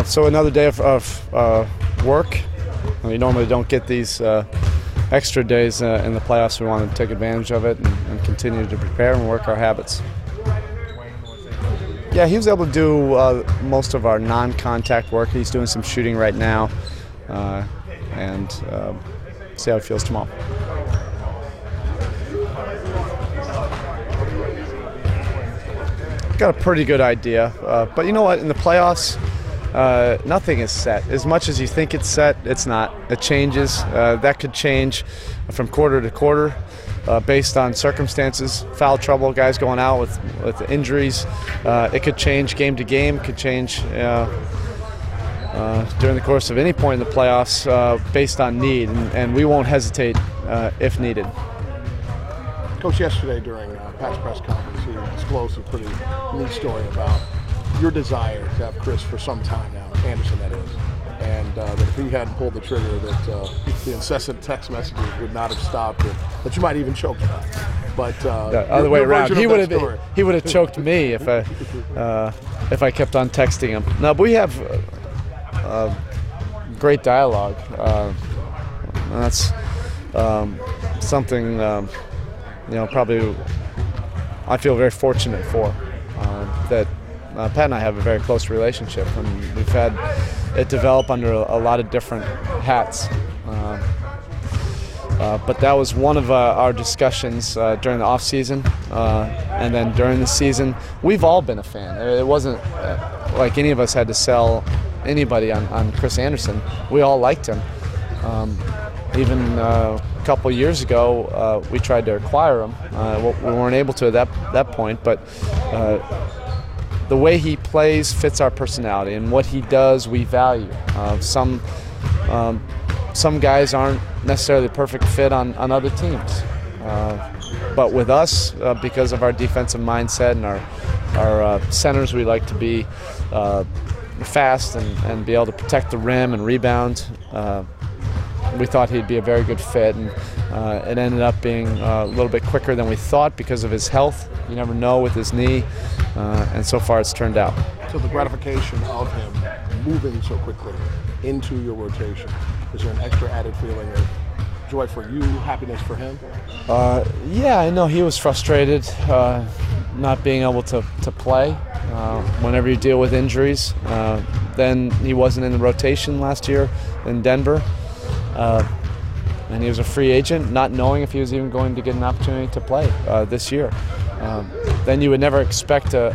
So another day of work. We normally don't get these extra days in the playoffs. We want to take advantage of it and continue to prepare and work our habits. Yeah, he was able to do most of our non-contact work. He's doing some shooting right now, and see how it feels tomorrow. Got a pretty good idea, but you know what? In the playoffs, nothing is set. As much as you think it's set, it's not. It changes. That could change from quarter to quarter based on circumstances. Foul trouble, guys going out with injuries. It could change game to game. It could change during the course of any point in the playoffs based on need, and we won't hesitate if needed. Coach, yesterday during Pat's press conference, he disclosed a pretty neat story about your desire to have Chris for some time now, Anderson that is, and that if he hadn't pulled the trigger, that the incessant text messages would not have stopped, that you might even choke him. But other way around, he would have choked me if I kept on texting him. No, but we have great dialogue. And that's something probably I feel very fortunate for, that Pat and I have a very close relationship, and we've had it develop under a lot of different hats. But that was one of our discussions during the off season, and then during the season, we've all been a fan. It wasn't like any of us had to sell anybody on Chris Anderson. We all liked him. Even a couple years ago, we tried to acquire him. We weren't able to at that point, but the way he plays fits our personality, and what he does we value. Some guys aren't necessarily the perfect fit on other teams, but with us, because of our defensive mindset and our centers, we like to be fast and be able to protect the rim and rebound. We thought he'd be a very good fit, and it ended up being a little bit quicker than we thought because of his health. You never know with his knee, and so far it's turned out. So the gratification of him moving so quickly into your rotation, is there an extra added feeling of joy for you, happiness for him? Yeah, I know he was frustrated not being able to play whenever you deal with injuries. Then he wasn't in the rotation last year in Denver. And he was a free agent, not knowing if he was even going to get an opportunity to play this year. Then you would never expect a